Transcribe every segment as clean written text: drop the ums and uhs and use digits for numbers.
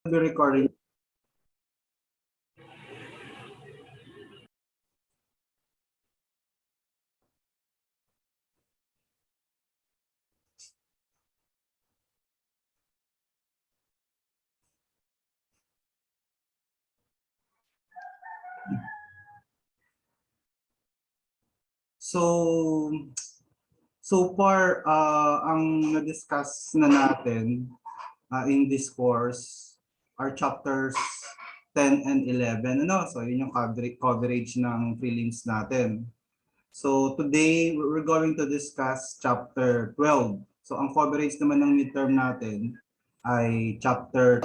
be recording. So, so far, ang na-discuss na natin in this course are chapters 10 and 11. Ano? So, yun yung coverage ng prelims natin. So, today, we're going to discuss chapter 12. So, ang coverage naman ng midterm natin ay chapter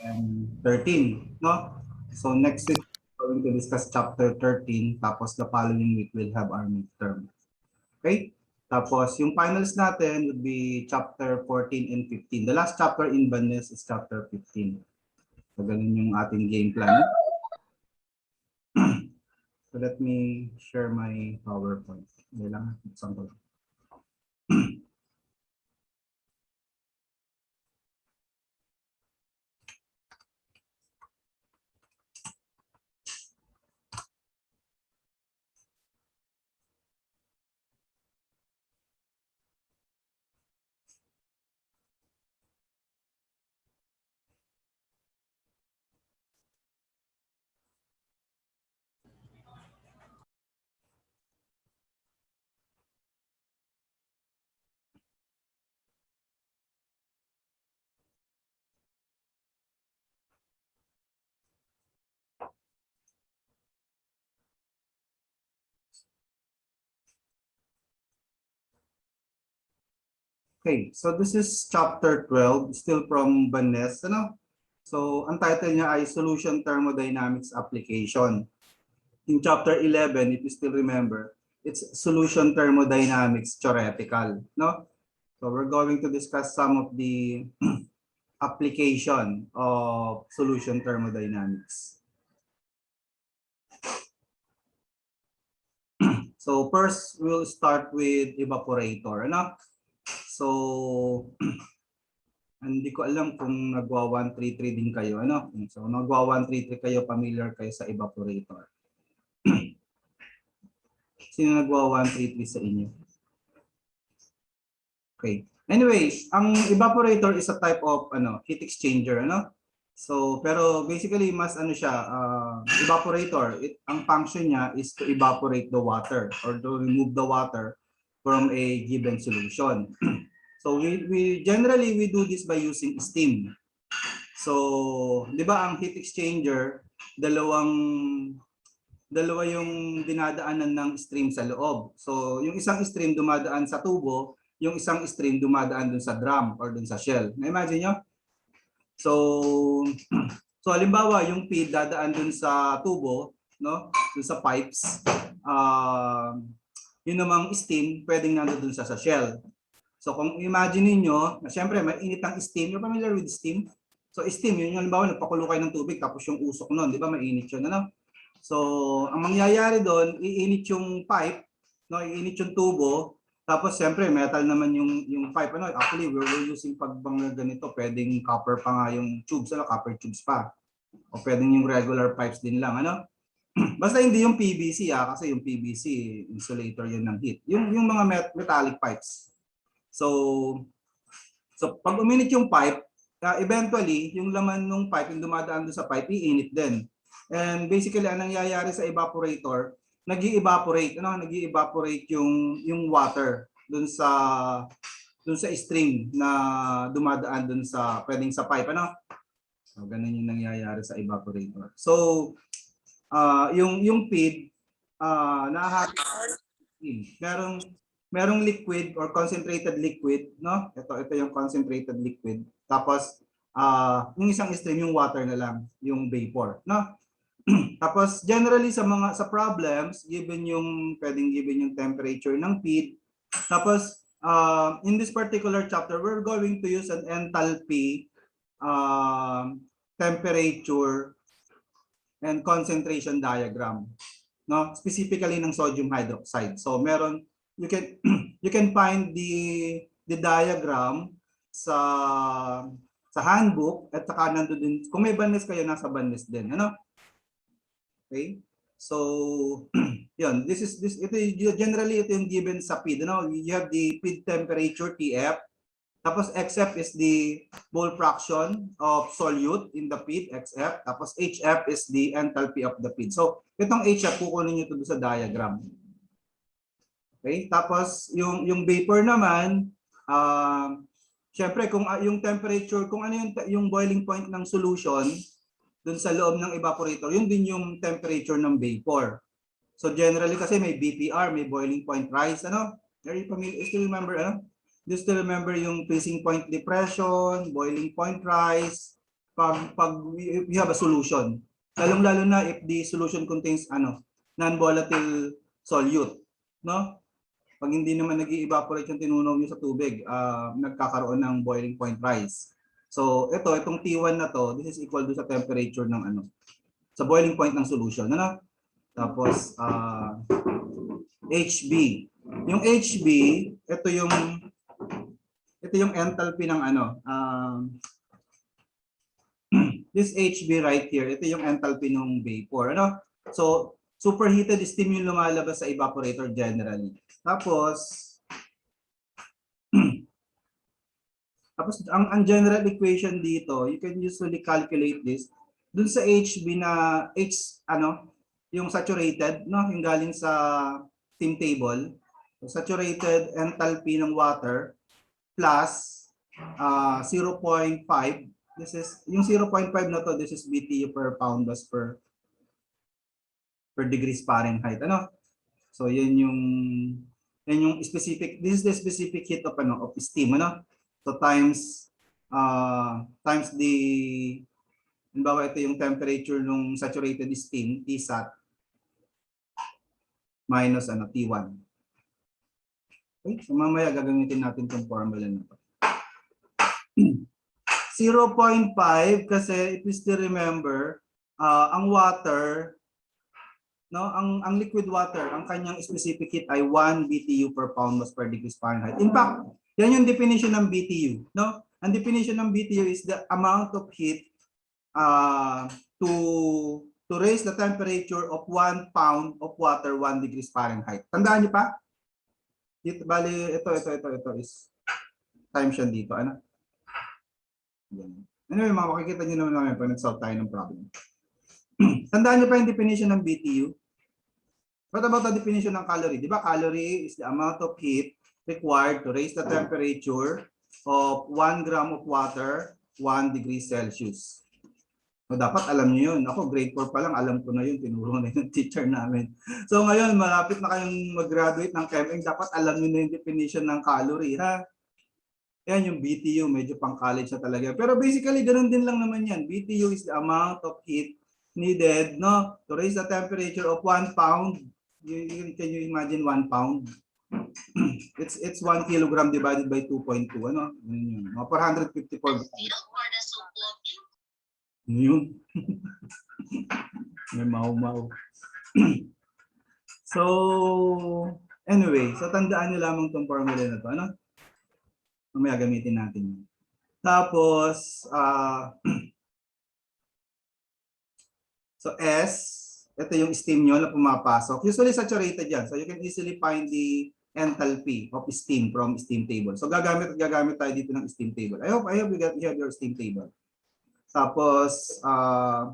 2 and 13. No? So, next week, we're going to discuss chapter 13. Tapos, the following week, we'll have our midterm. Okay? Tapos, yung finals natin would be chapter 14 and 15. The last chapter in Banes is chapter 15. So, ganun yung ating game plan. So, let me share my PowerPoint. Hindi lang, example. Okay, so this is chapter 12, still from Banes. Ano? So, ang title niya ay Solution Thermodynamics Application. In chapter 11, if you still remember, it's Solution Thermodynamics Theoretical. No? So, we're going to discuss some of the application of solution thermodynamics. So, first, we'll start with evaporator. Ano? So, hindi ko alam kung nagwa 133 din kayo. Ano? So, nagwa 133 kayo, familiar kayo sa evaporator. Sino nagwa 133 sa inyo? Okay. Anyway, ang evaporator is a type of heat exchanger. Ano? So, pero basically, mas siya, evaporator. Ang function niya is to evaporate the water or to remove the water from a given solution. So we generally we do this by using steam. So, 'di ba ang heat exchanger, dalawa yung dinadaanan ng stream sa loob. So, yung isang stream dumadaan sa tubo, yung isang stream dumadaan dun sa drum or dun sa shell. Na-imagine nyo? So, so halimbawa, yung feed dadaan dun sa tubo, no? Dun sa pipes. Yun namang steam, pwedeng nandoon dun sa shell. So kung imagine niyo, na siyempre mainit ang steam. You're familiar with steam? So steam, yun yung halimbawa nagpakulo kayo ng tubig tapos yung usok nun, di ba mainit yun, ano? So ang mangyayari doon, iinit yung pipe, no? Iinit yung tubo, tapos siyempre metal naman yung pipe, ano? Actually, we're using pagbang ganito, pwedeng copper pa nga yung tubes, ano? Copper tubes pa. O pwedeng yung regular pipes din lang, ano? Basta hindi yung PVC kasi yung PVC insulator yun ng heat. Yung mga metallic pipes. So pag uminit yung pipe, eventually, yung laman ng pipe, yung dumadaan doon sa pipe, iinit din. And basically, ang nangyayari sa evaporator, nag-i-evaporate yung water doon sa stream na dumadaan doon sa pwedeng sa pipe, ano? So ganun yung nangyayari sa evaporator. So yung feed merong liquid or concentrated liquid, no? Ito yung concentrated liquid. Tapos yung isang stream yung water na lang, yung vapor, no? Tapos generally sa problems, given yung temperature ng feed. Tapos in this particular chapter, we're going to use an enthalpy, temperature and concentration diagram, no? Specifically ng sodium hydroxide. So meron, you can find the diagram sa sa handbook at saka nandoon din, kung may banlist kayo, nasa banlist din. Ano? Okay? So, yun. Generally, ito yung given sa feed. Ano? You have the feed temperature, TF. Tapos XF is the mole fraction of solute in the feed, XF. Tapos HF is the enthalpy of the feed. So, itong HF, kukunin nyo ito sa diagram. Okay? Tapos, yung vapor naman, syempre, kung yung temperature, kung ano yung boiling point ng solution dun sa loob ng evaporator, yun din yung temperature ng vapor. So, generally kasi may BPR, may boiling point rise. Ano? Are you familiar? Still remember, ano? Do you still remember yung freezing point depression, boiling point rise, pag we have a solution. Lalong-lalo na if the solution contains non-volatile solute, no? Pag hindi naman nag-evaporate yung tinunaw niyo sa tubig, nagkakaroon ng boiling point rise. So, itong T1 na to, this is equal to sa temperature ng sa boiling point ng solution, ano? Tapos HB. Yung HB, ito yung enthalpy ng this HB right here, ito yung enthalpy ng vapor, ano? So, superheated steam yung lumalabas sa evaporator generally. Tapos ang general equation dito, you can usually calculate this dun sa HB na yung saturated, no, yung galing sa steam table. So, saturated enthalpy ng water plus 0.5. This is yung 0.5 na to, this is BTU per pound mass per degrees Fahrenheit, ano? So yan yung specific, this is the specific heat of steam, ano? So times the, halimbawa ito yung temperature ng saturated steam, Tsat minus T1. Okay, so mamaya gagamitin natin itong formula na ito. 0.5 kasi if you still remember, ang water, no, ang liquid water, ang kanyang specific heat ay 1 BTU per pound mass per degrees Fahrenheit. In fact, yan yung definition ng BTU, no? Ang definition ng BTU is the amount of heat to raise the temperature of 1 pound of water 1 degrees Fahrenheit. Tandaan niyo pa? Dito, bali, ito is times yan dito, ano? Anyway, makikita niyo naman pag nag-solve tayo ng problem. Tandaan niyo pa yung definition ng BTU. What about the definition ng calorie? Di ba calorie is the amount of heat required to raise the temperature of 1 gram of water 1 degree Celsius. So, dapat alam niyo yun. Ako, grade 4 pa lang, alam ko na yun. Tinuro na yung teacher namin. So ngayon, malapit na kayong mag-graduate ng Chem, dapat alam niyo na yung definition ng calorie, ha? Yan yung BTU, medyo pang college na talaga. Pero basically, ganun din lang naman yan. BTU is the amount of heat needed, no, to raise the temperature of 1 pound. Can you imagine 1 pound? It's 1 kilogram divided by 2.2. Ano? Yun. 454. Yun. May mau-mau. So, anyway, so tandaan nyo lamang itong formula na ito. Ano? Mamaya gamitin natin. Tapos, so S, ito yung steam nyo na pumapasok. Usually saturated yan. So you can easily find the enthalpy of steam from steam table. So gagamit tayo dito ng steam table. I hope you have your steam table. Tapos,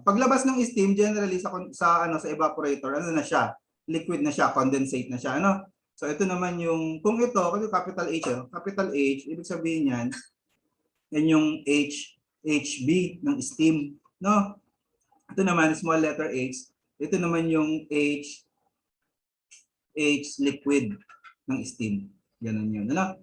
paglabas ng steam, generally sa evaporator, ano na siya? Liquid na siya, condensate na siya. Ano? So ito naman yung, kung ito, capital H, capital H, ibig sabihin yan, yan yung HB ng steam. No? Ito naman, small letter H. Ito naman yung H liquid ng steam. Ganun yun. Ano?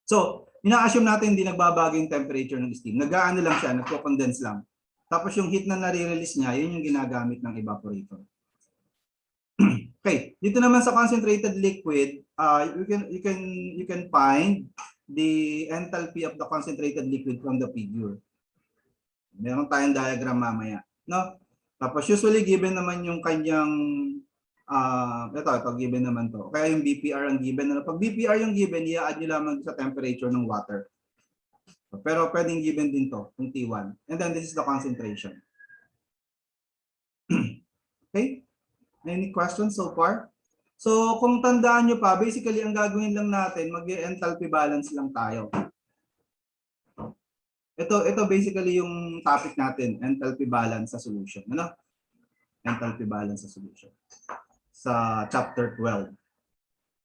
So, ina-assume natin hindi nagbabago yung temperature ng steam. Nag-aano lang siya, nagko-condense lang. Tapos yung heat na nare-release niya, yun yung ginagamit ng evaporator. Okay, dito naman sa concentrated liquid, you can find the enthalpy of the concentrated liquid from the figure. Meron tayong diagram mamaya, no? Tapos usually given naman yung kanyang ito given naman to. Kaya yung BPR ang given. Pag BPR yung given, i-add nyo lamang sa temperature ng water. Pero pwedeng given din to, yung T1. And then this is the concentration. Okay? Any questions so far? So kung tandaan nyo pa, basically ang gagawin lang natin, mag-enthalpy balance lang tayo. Ito basically yung topic natin, enthalpy balance sa solution. Ano? Enthalpy balance sa solution. Sa chapter 12.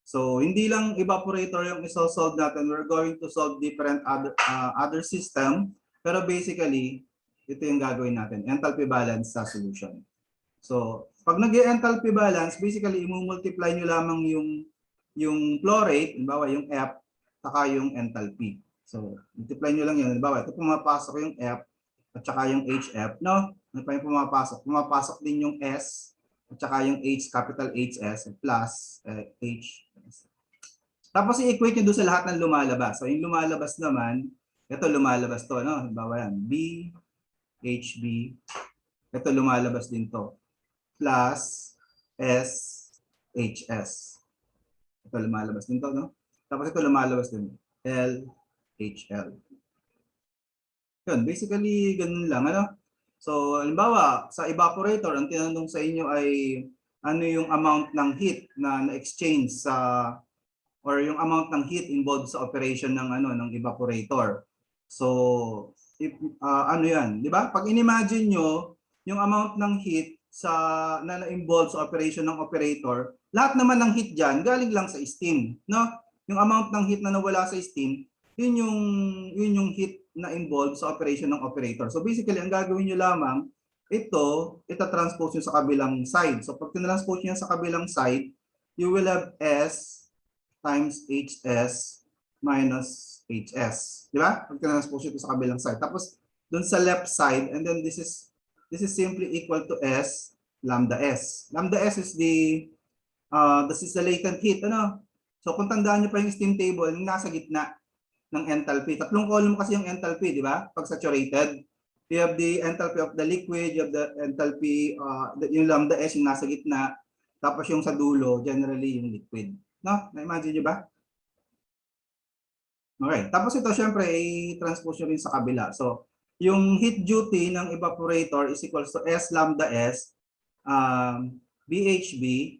So hindi lang evaporator yung iso-solve natin. We're going to solve different other system. Pero basically, ito yung gagawin natin, enthalpy balance sa solution. So pag nag-enthalpy balance, basically i-multiply nyo lamang yung flow rate, halimbawa yung F, saka yung enthalpy. So multiply nyo lang yun. Halimbawa, ito pumapasok yung F at saka yung HF, no? Ano pa yung pumapasok? Pumapasok din yung S at saka yung H, capital HS plus H. Tapos i-equate nyo doon sa lahat ng lumalabas. So yung lumalabas naman, ito lumalabas to, no? Halimbawa yan, B, HB, ito lumalabas din to. Plus S, HS. Ito lumalabas din to, no? Tapos ito lumalabas din, L, HL. Yun, basically ganun lang, ano? So, halimbawa, sa evaporator, ang tinanong sa inyo ay ano yung amount ng heat na na-exchange sa or yung amount ng heat involved sa operation ng ng evaporator. So, if, ano 'yan, 'di ba? Pag inimagine nyo yung amount ng heat na involved sa operation ng operator, lahat naman ng heat diyan galing lang sa steam, no? Yung amount ng heat na nawala sa steam, yun yung heat na involved sa operation ng operator. So basically, ang gagawin niyo lamang ita-transpose nyo sa kabilang side. So pag tinranspose niyo sa kabilang side, you will have S times HS minus HS. Di ba? Pag tinranspose ito sa kabilang side. Tapos, dun sa left side, and then this is simply equal to S lambda S. Lambda S is this is the latent heat. Ano? So, kung tandaan nyo pa yung steam table, yung nasa gitna ng enthalpy. Tatlong column kasi yung enthalpy, di ba? Pag saturated. You have the enthalpy of the liquid, you have the enthalpy, yung lambda S yung nasa gitna, tapos yung sa dulo, generally yung liquid. No? Na-imagine nyo ba? Okay. Tapos ito, syempre, i-transpose nyo rin sa kabila. So, yung heat duty ng evaporator is equals to S lambda S BHB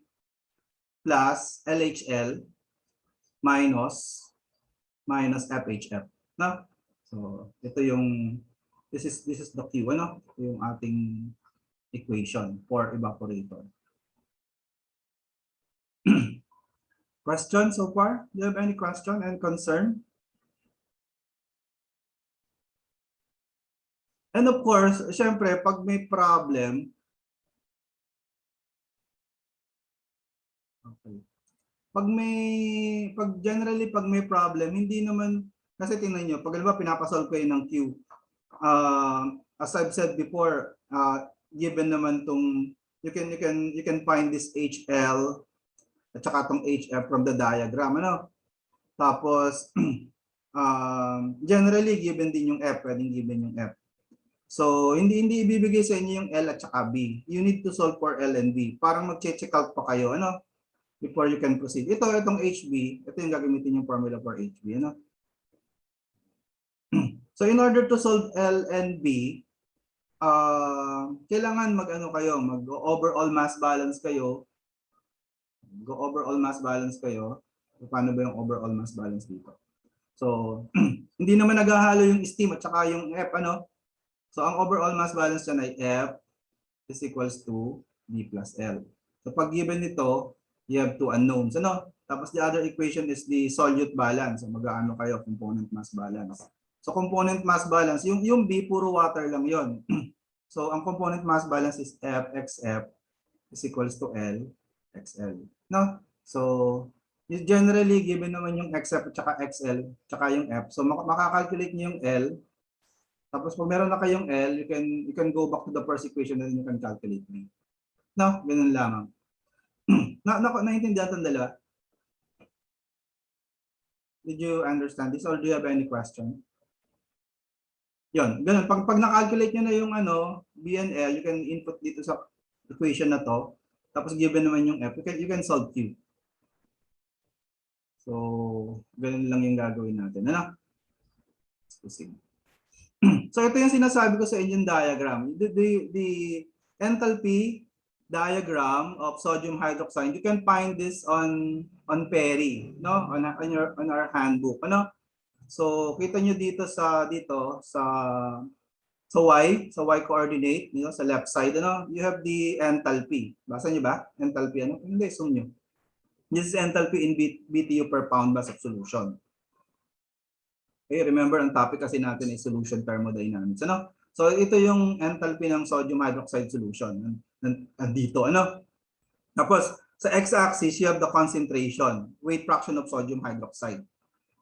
plus LHL minus FHF. No? So, ito yung, this is the Q, ano? Ito yung ating equation for evaporator. Question so far? Do you have any question and concern? And of course, syempre, pag may problem, okay. Generally, pag may problem, hindi naman, kasi tingnan nyo, pag alam pinapasolve ko yun ng Q, as I've said before, given naman tong, you can find this HL, at saka itong HF from the diagram, ano? Tapos, generally, given din yung F, pwedeng given yung F. So, hindi ibibigay sa inyo yung L at saka B. You need to solve for L and B. Parang mag-check out pa kayo, ano? Before you can proceed. Itong HB, ito yung gagamitin yung formula for HB, ano? So, in order to solve L and B, kailangan mag-overall mass balance kayo. Go-overall mass balance kayo. So, paano ba yung overall mass balance dito? So, hindi naman naghahalo yung steam at saka yung F, ano? So, ang overall mass balance dyan ay F is equals to B plus L. So, pag given nito, you have two unknowns, ano? Tapos the other equation is the solute balance. So, mag-aano kayo, component mass balance. So, component mass balance, yung B, puro water lang yon. So, ang component mass balance is F XF is equals to L XL. No? So, generally, given naman yung XF at saka XL, tsaka yung F. So, makakalculate nyo yung L. Tapos, pag meron na kayong L, you can go back to the first equation and you can calculate B. No? Ganun lamang. Naintindihan itong dalawa? Did you understand this or do you have any question? Yun, ganun. Pag na-calculate nyo na yung B and L, you can input dito sa equation na to. Tapos given naman yung F, you can solve Q. So, ganun lang yung gagawin natin. Ano? So ito yung sinasabi ko sa engine diagram. The enthalpy diagram of sodium hydroxide. You can find this on Perry, no? On our handbook, ano? So kita nyo dito sa y coordinate, sa left side, ano? You have the enthalpy. Basa niyo ba? Enthalpy, ano? Hindi, zoom nyo. This is enthalpy in BTU per pound mass of solution. Okay, remember ang topic kasi natin ay solution thermodynamics, ano? So ito yung enthalpy ng sodium hydroxide solution. Nandito, ano? Tapos sa x-axis, you have the concentration, weight fraction of sodium hydroxide.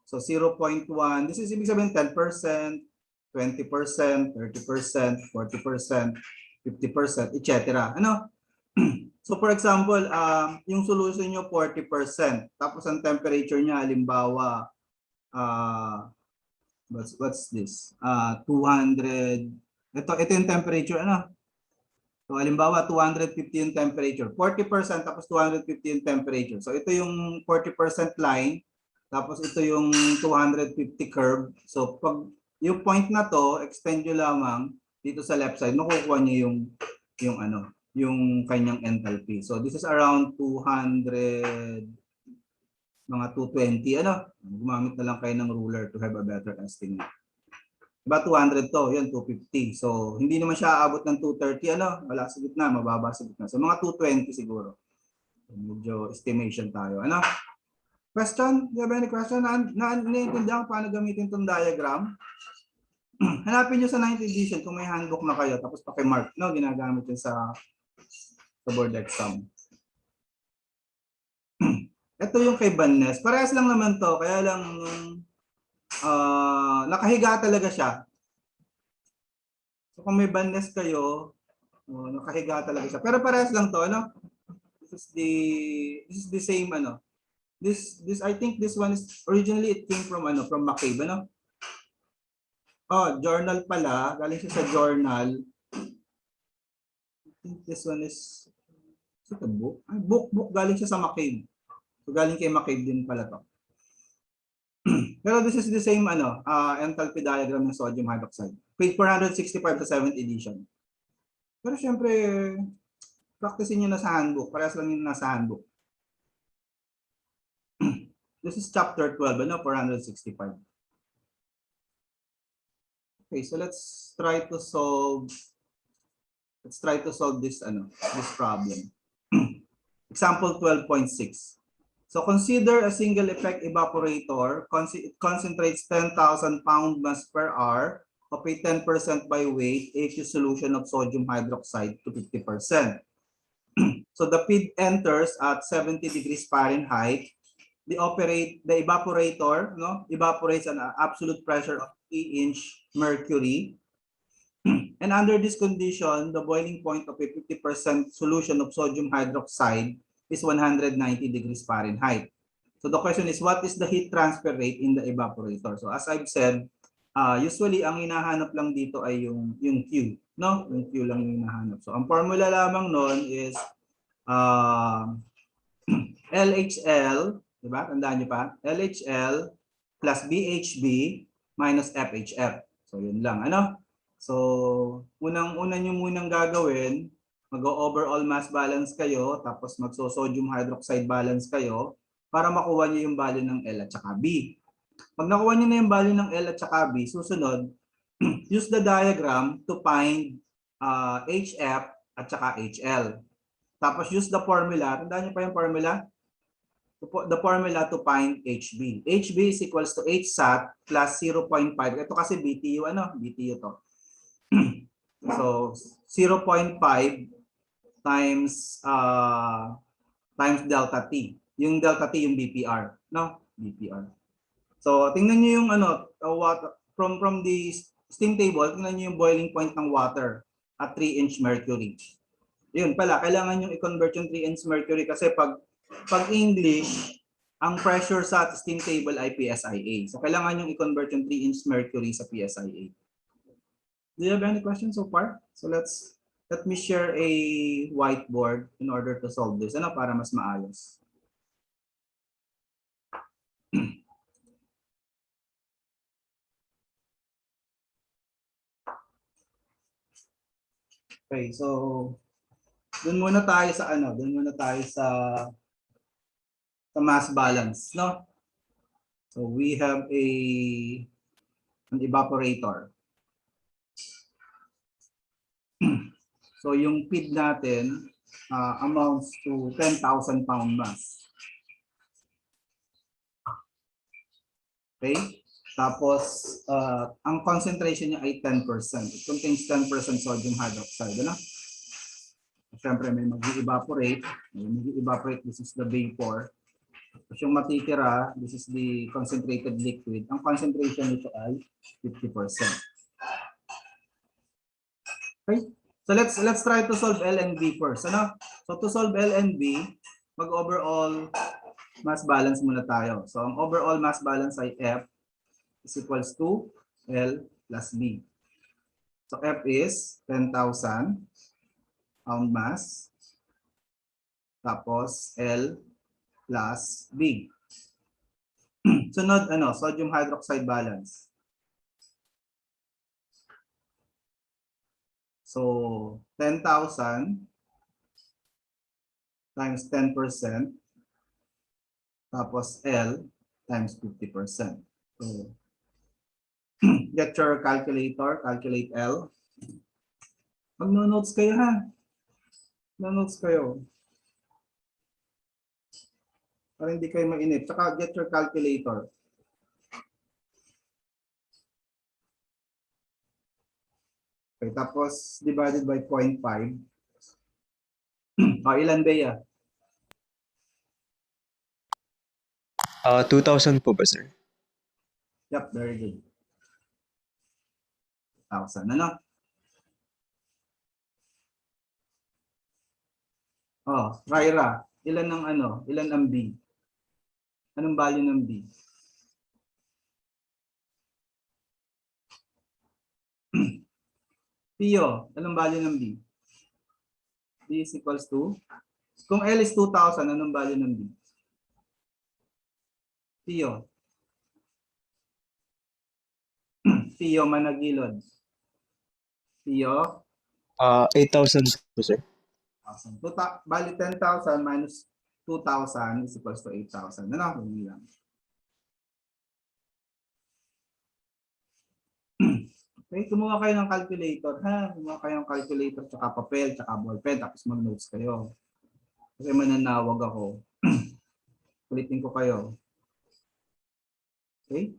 So 0.1, this is ibig sabihin 10%, 20%, 30%, 40%, 50%, etc. Ano? So for example, yung solution nyo 40%, tapos ang temperature niya halimbawa what's this? 200. Ito yung temperature, ano? So halimbawa 250 yung temperature, 40% tapos 250 yung temperature. So ito yung 40% line, tapos ito yung 250 curve. So pag yung point na to, extend nyo lamang dito sa left side, makukuha niyo yung kanyang enthalpy. So this is around 200, mga 220, ano? Gumamit na lang kayo ng ruler to have a better estimate. Diba 200 to, yun 250. So hindi naman siya aabot ng 230, ano? Wala sa gitna, mababa sa gitna. So mga 220 siguro. Medyo estimation tayo, ano? Question? Do you have any question? Naiintindihan ko paano gamitin itong diagram? Hanapin nyo sa 9th edition kung may handbook na kayo, tapos paki-mark, no? Ginagamit yun sa board exam. Ito yung kay Vannes. Parehas lang naman to, kaya lang nakahiga talaga siya. So kung may Vannes kayo, nakahiga talaga siya. Pero parehas lang to, ano? This is the same, ano? I think this one is originally it came from McCabe, ano? Oh, journal pala, galing siya sa journal. I think this one is a book. Book galing siya sa McCabe. So galing kay McCabe din pala to. Pero this is the same enthalpy diagram ng sodium hydroxide. Page 465 to 7th edition. Pero syempre, practicein nyo na sa handbook. Parehas lang yun nasa handbook. This is chapter 12, 465. Okay, so let's try to solve this problem. Example 12.6. So consider a single effect evaporator. It concentrates 10,000 pound mass per hour of a 10% by weight aqueous solution of sodium hydroxide to 50%. So the feed enters at 70 degrees Fahrenheit. The evaporator evaporates at an absolute pressure of 3-inch mercury. And under this condition, the boiling point of a 50% solution of sodium hydroxide is 190 degrees Fahrenheit. So the question is, what is the heat transfer rate in the evaporator? So as I've said, usually ang hinahanap lang dito ay yung Q, no? Yung Q lang yung hinahanap. So ang formula lamang noon is LHL, diba? Tandaan niyo pa? LHL plus BHB minus FHF. So yun lang, ano? So unang-una niyo munang gagawin, mag-overall mass balance kayo, tapos magso-sodium hydroxide balance kayo para makuha niyo yung value ng L at saka B. Pag nakuha niyo na yung value ng L at saka B, susunod, use the diagram to find HF at saka HL. Tapos use the formula, tandaan niyo pa yung formula? The formula to find HB. HB is equals to HSAT plus 0.5. Ito kasi BTU, BTU to. So 0.5 times delta T. Yung delta T yung BPR, no? BPR. So tingnan niyo yung water from the steam table, tingnan niyo yung boiling point ng water at 3-inch mercury. Yun pala, kailangan yung i-convert yung 3-inch mercury kasi pag English, ang pressure sa steam table ay PSIA. So kailangan yung i-convert yung 3-inch mercury sa PSIA. Do you have any questions so far? So let me share a whiteboard in order to solve this, para mas maayos. Okay, so doon muna tayo sa ano, doon muna tayo sa mass balance, no? So we have an evaporator. So yung feed natin amounts to 10,000 pound mass. Okay? Tapos ang concentration niya ay 10%. It contains 10% sodium hydroxide, ano? Siyempre may mag-evaporate, this is the vapor. Tapos yung matitira, this is the concentrated liquid. Ang concentration nito ay 50%. Okay? So let's try to solve L and B first. Ano? So to solve L and B, mag-overall mass balance muna tayo. So ang overall mass balance ay F is equals to L plus B. So F is 10,000 pound mass. Tapos L plus B. Sunod, ano, sodium hydroxide balance. So 10,000 times 10%. Tapos L times 50%. So get your calculator, calculate L. Mag-notes kayo ha. Mag-notes kayo. Para hindi kayo mainip. Tsaka get your calculator. Okay, tapos divided by 0.5. Ilan ba yan? 2,000 po ba, sir? Yep, very good. 1,000. Ano? Oh, Raira, ilan ang ano? Ilan ang B? Anong value ng B? Pio, anong value ng B? B is equals to? Kung L is 2,000, anong value ng B? Pio. Pio Managilod. Pio? 8,000 po, sir. Bali 10,000 minus 2,000 is equals to 8,000. Ano? Hindi lang. Okay, kumuha kayo ng calculator, ha? Kumuha kayo ng calculator, tsaka papel, tsaka ballpen, tapos mag-notes kayo. Kasi mananawag ako. Ulitin ko kayo. Okay?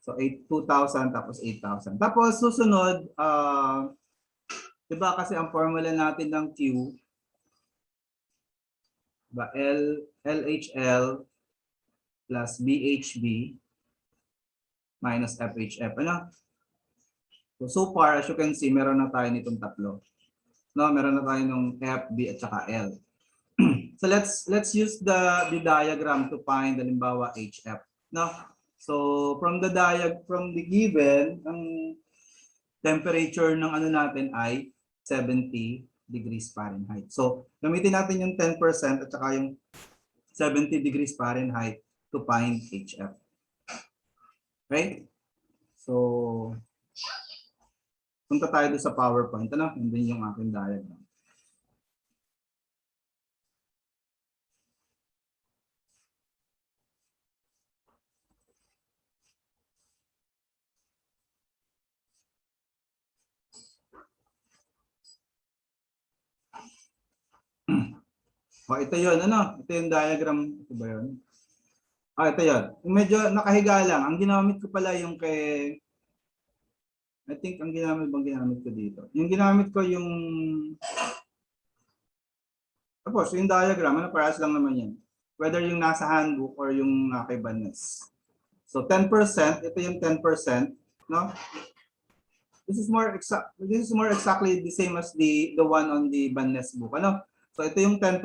So, 2,000 tapos 8,000. Tapos, susunod, diba kasi ang formula natin ng Q, diba, LHL plus BHB minus FHF. Ano? So far, as you can see, meron na tayo nitong tatlo. No, meron na tayo ng F, B, at saka L. So let's use the diagram to find halimbawa HF. No? So from the given, ang temperature ng ano natin ay 70 degrees Fahrenheit. So gamitin natin yung 10% at saka yung 70 degrees Fahrenheit to find HF. Okay? So punta tayo doon sa PowerPoint. Ano? Hindi yung aking diagram. O, ito yun. Ano? Ito yung diagram. Ito ba yun? Ito yun. Medyo nakahiga lang. Ang ginamit ko pala yung kay... I think ang ginamit ko dito. Yung ginamit ko yung... Tapos, yung diagram, ano, parehas lang naman yan. Whether yung nasa handbook or yung kay Banes. So, 10%, ito yung 10%, no? This is more exactly the same as the one on the Banes book, ano? So, ito yung 10%,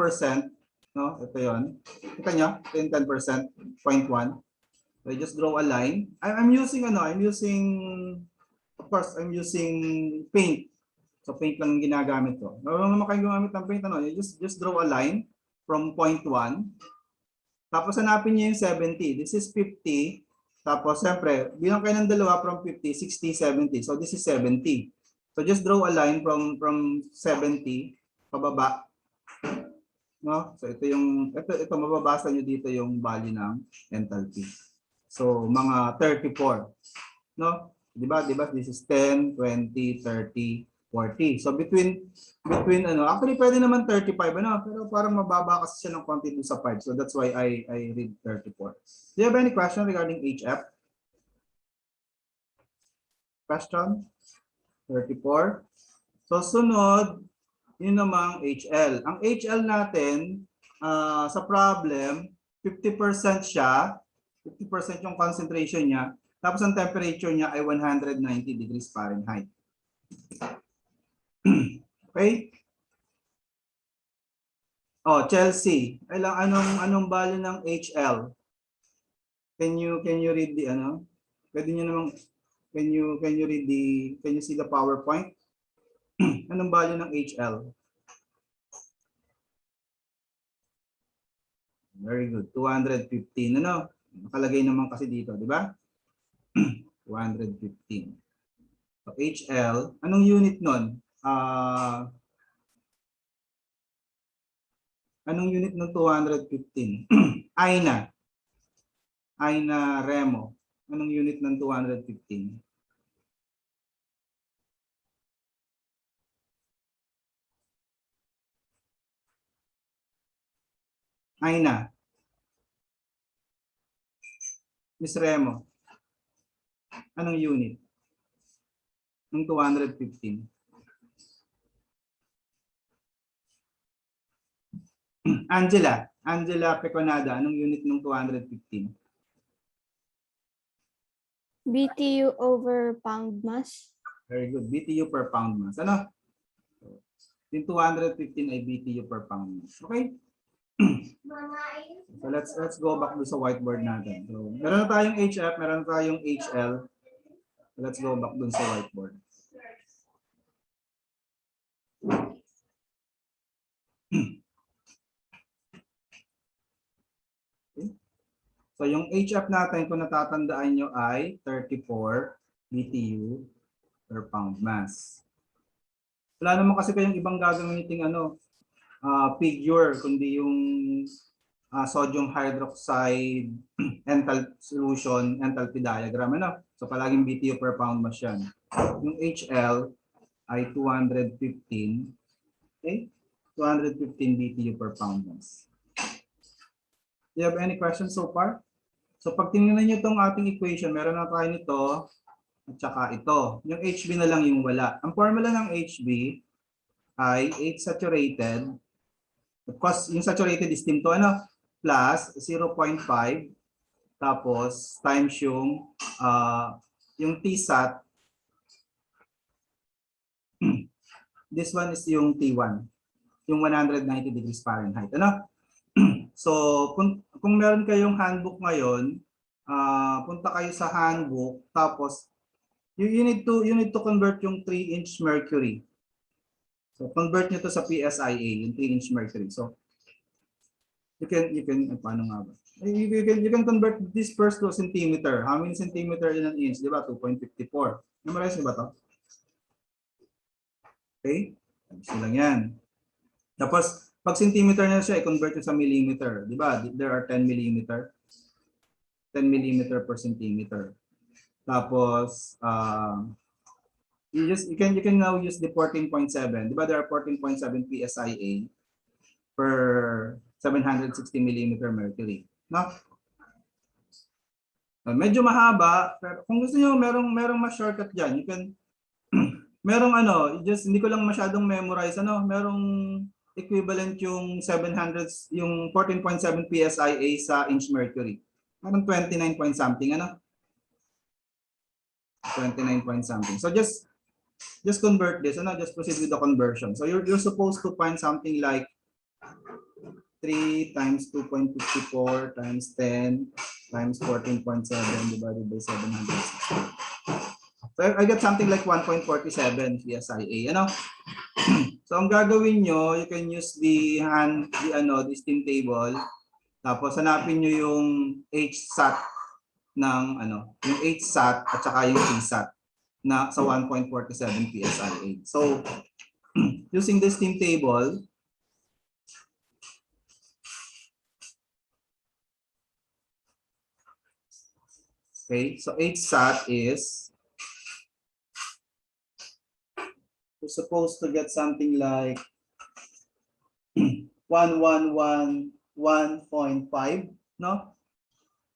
no? Ito yon. Kita nyo? Ito yung 10%, 0.1. So, I just draw a line. I'm using, of course, I'm using paint. So, paint lang yung ginagamit ko. Marunong naman kayo gumamit ng paint, ano? You just draw a line from 0.1. Tapos, hanapin niyo yung 70. This is 50. Tapos, siyempre, bilang kayo ng dalawa from 50, 60, 70. So, this is 70. So just draw a line from 70 pababa, no? So ito mababasa niyo dito yung value ng enthalpy. So mga 34, no? 'Di ba? This is 10, 20, 30, 40. So between actually pwede naman 35 pero parang mababa kasi siya ng konti dun sa 5. So that's why I read 34. Do you have any question regarding HF? Question? 34. So sunod, yun namang HL. Ang HL natin sa problem, 50% siya, 50% yung concentration niya, tapos ang temperature niya ay 190 degrees Fahrenheit. Okay? Oh, Chelsea. Anong value ng HL? Can you read the Pwede niyo namang can you see the PowerPoint? Anong value ng HL? Very good. 215. Nakalagay naman kasi dito, di ba? 215. So HL, anong unit nun? Anong unit ng 215? Aina Remo. Anong unit ng 215? Aina. Miss Remo. Anong unit ng 215? Angela Peconada, anong unit ng 215? BTU over pound mass. Very good. BTU per pound mass. Ano? Yung 215 ay BTU per pound mass. Okay? So let's go back to sa whiteboard natin. So meron na tayong HF, meron na tayong HL. Let's go back dun sa whiteboard. Okay. So yung HF natin kung natatandaan nyo ay 34 BTU per pound mass. Wala naman kasi kayong ibang gagamiting figure kundi yung sodium hydroxide enthalpy diagram. So palaging BTU per pound mass yan. Yung HL ay 215. Okay? 215 BTU per pound mass. Do you have any questions so far? So pag tingnan niyo itong ating equation, meron na tayo nito at saka ito. Yung HB na lang yung wala. Ang formula ng HB ay H saturated. Of course, yung saturated is steam to plus 0.5 tapos times yung Tsat. This one is yung T1. Yung 190 degrees Fahrenheit. So, kung meron kayong handbook ngayon, punta kayo sa handbook, tapos you need to convert yung 3-inch mercury. So, convert nyo to sa PSIA, yung 3-inch mercury. So, you can paano nga ba? You can convert this first to centimeter. How many centimeter in an inch? Di ba? 2.54. Memorize nyo ba to? Okay? Gusto lang yan. Tapos, pag centimeter na siya, i-convert nyo sa millimeter. Di ba? There are 10 millimeter. 10 millimeter per centimeter. Tapos, you can now use the 14.7. Di ba? There are 14.7 PSIA per 760 millimeter mercury. No? Medyo mahaba, pero kung gusto niyo merong mas shortcut diyan, you can merong just hindi ko lang masyadong memorize merong equivalent yung 700 yung 14.7 PSIA sa inch mercury. Parang 29 point something 29 point something. So just convert this just proceed with the conversion. So you're supposed to find something like 3 times 2.54 times 10 times 14.7 divided by 760. So I get something like 1.47 PSIA. So ang gagawin nyo, you can use the steam table. Tapos hanapin nyo yung HSAT ng yung HSAT at saka yung Tsat. na sa 1.47 PSI. So, using the steam table, okay, so HSAT is, we're supposed to get something like 1111.5, no?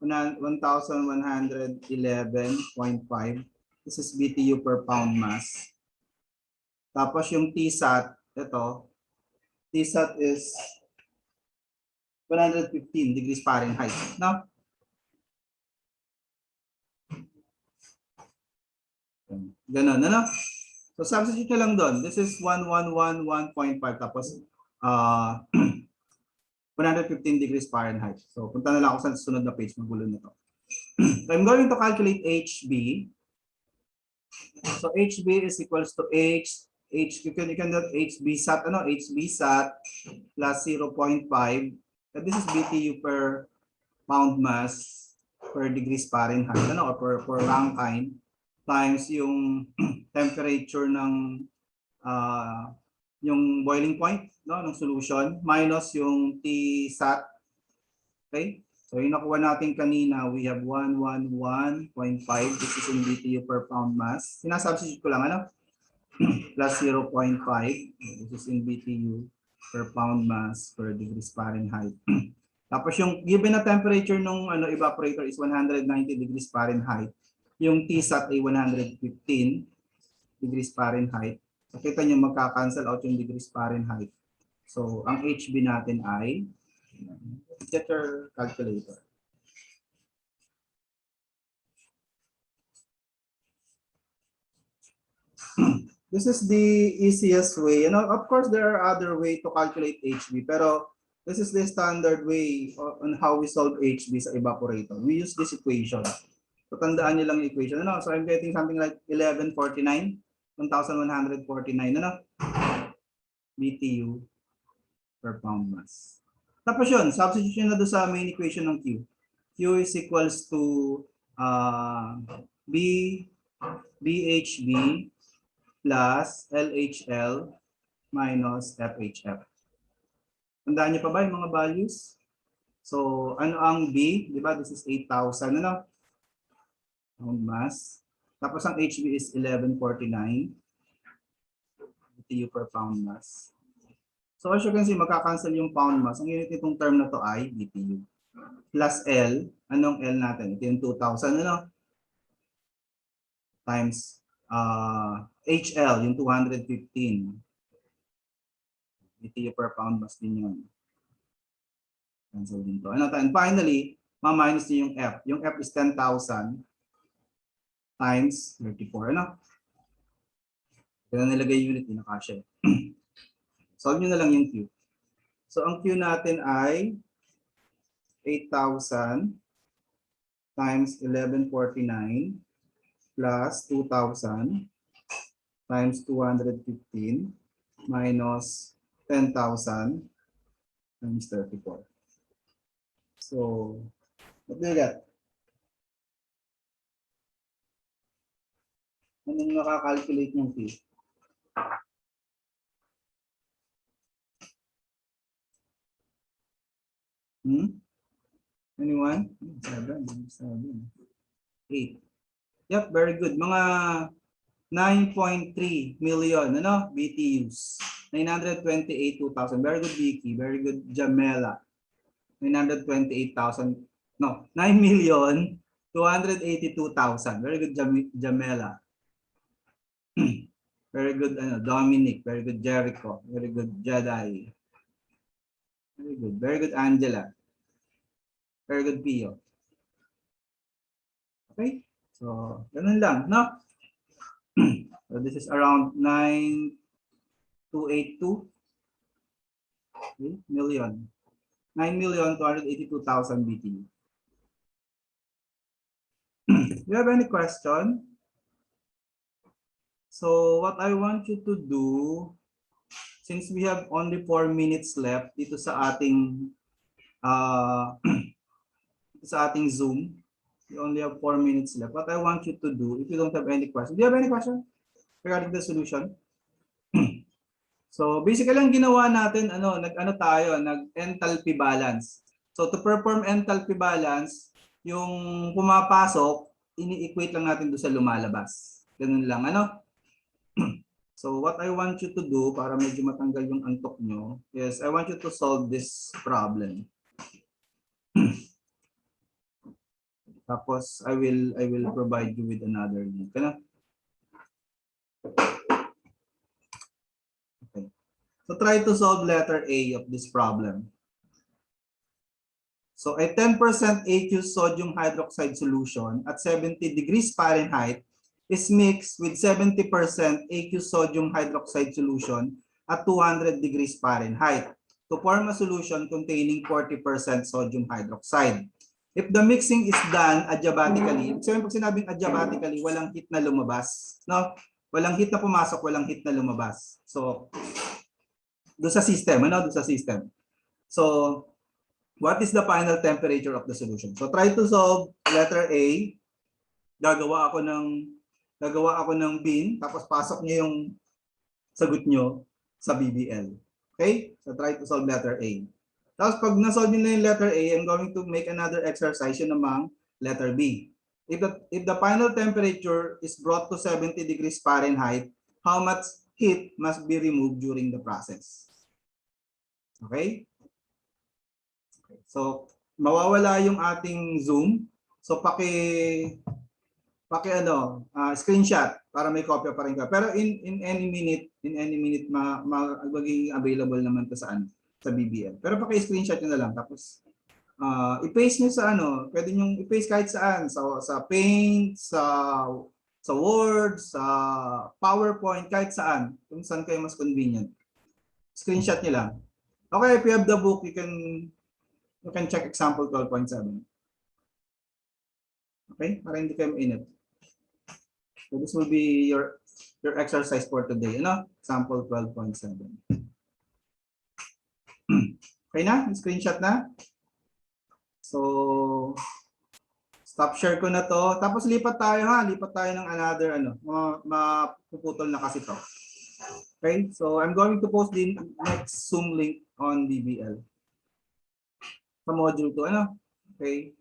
1111.5. This is BTU per pound mass. Tapos yung TSAT, ito, TSAT is 115 degrees Fahrenheit, no? Ganun, ano? So substitute nyo lang doon. This is 1111.5 tapos 115 degrees Fahrenheit. So punta na lang ako sa susunod na page, magulo na to. So I'm going to calculate HB. So HB is equals to you can do HB SAT, HB SAT plus 0.5. And this is BTU per pound mass per degrees Fahrenheit, or per Rankine, times yung temperature ng yung boiling point, no, ng solution, minus yung T-SAT. Okay? So yung nakuha natin kanina, we have 111.5. This is in BTU per pound mass. Sinasubstitute ko lang, plus 0.5. This is in BTU per pound mass per degrees Fahrenheit. Tapos yung given na temperature ng evaporator is 190 degrees Fahrenheit. Yung T-SAT ay 115 degrees Fahrenheit. So kita nyo magka-cancel out yung degrees Fahrenheit. So ang HB natin ay, get your calculator. This is the easiest way. Of course, there are other ways to calculate HB, pero this is the standard way on how we solve HB sa evaporator. We use this equation. So tandaan nyo lang yung equation. So I'm getting something like 1149, 1149, BTU per pound mass. Tapos yun, substitution na doon sa main equation ng Q. Q is equals to BHB plus LHL minus FHF. Tandaan niyo pa ba yung mga values? So, ano ang B? Di ba? This is 8,000, pound mass. Tapos ang HB is 1149 BTU per pound mass. So, as you can see, magka-cancel yung pound mass. Ang unit nitong term na to ay BTU. Plus L. Anong L natin? Ito yung 2,000, times HL, yung 215. BTU per pound mass din yun. Cancel din to. And finally, ma-minus din yung F. Yung F is 10,000 times 34. Kaya nilagay unit, pinakasya. Solve nyo na lang yung Q. So, ang Q natin ay 8,000 times 1149 plus 2,000 times 215 minus 10,000 times 34. So, what do you get? Anong nakakalculate ng Q? Anyone? 7, 8. Yep, very good. Mga 9.3 million, BTUs. 928,000. Very good, Vicky. Very good, Jamela. 928,000. No, 9,282,000. Very good, Jamela. Very good, Dominic. Very good, Jericho. Very good, Jedi. Very good. Very good, Angela. Very good, Pio. Okay? So, ganun lang, no? So, this is around 9,282 million. 9,282,000 BTU. Do you have any question? So, what I want you to do, since we have only 4 minutes left dito sa ating Zoom, You only have 4 minutes left. What I want you to do, if you don't have any questions, do you have any question regarding the solution? So basically ang ginawa natin, nag-enthalpy balance. So to perform enthalpy balance, yung pumapasok, ini-equate lang natin doon sa lumalabas. Ganun lang, So what I want you to do para medyo matanggal yung antok nyo is I want you to solve this problem. Tapos I will provide you with another link. Okay. So try to solve letter A of this problem. So a 10% aqueous sodium hydroxide solution at 70 degrees Fahrenheit is mixed with 70% aqueous sodium hydroxide solution at 200 degrees Fahrenheit to form a solution containing 40% sodium hydroxide. If the mixing is done adiabatically, so pag sinabing adiabatically, walang heat na lumabas, no? Walang heat na pumasok, walang heat na lumabas. So doon sa system, doon sa system. So what is the final temperature of the solution? So try to solve letter A. Gagawa ako ng bin, tapos pasok niyo yung sagot niyo sa BBL. Okay? So try to solve letter A. Tapos pag na-solve niyo na yung letter A, I'm going to make another exercise yun namang letter B. If the final temperature is brought to 70 degrees Fahrenheit, how much heat must be removed during the process? Okay? So mawawala yung ating Zoom. So screenshot para may copy pa rin ka. Pero in any minute magiging available naman to sa BBL. Pero paki-screenshot niyo na lang tapos i-paste niyo sa pwede niyo i-paste kahit saan, sa Paint, sa Word, sa PowerPoint, kahit saan, kung saan kayo mas convenient. Screenshot niyo lang. Okay, if you have the book, you can check example 12.7. Okay? Para hindi kayo mainit. So this will be your exercise for today. Example 12.7. Okay na? Screenshot na? So, stop share ko na to. Tapos lipat tayo Lipat tayo ng another mapuputol na kasi to. Okay? So, I'm going to post the next Zoom link on BBL. Sa module 2. Okay?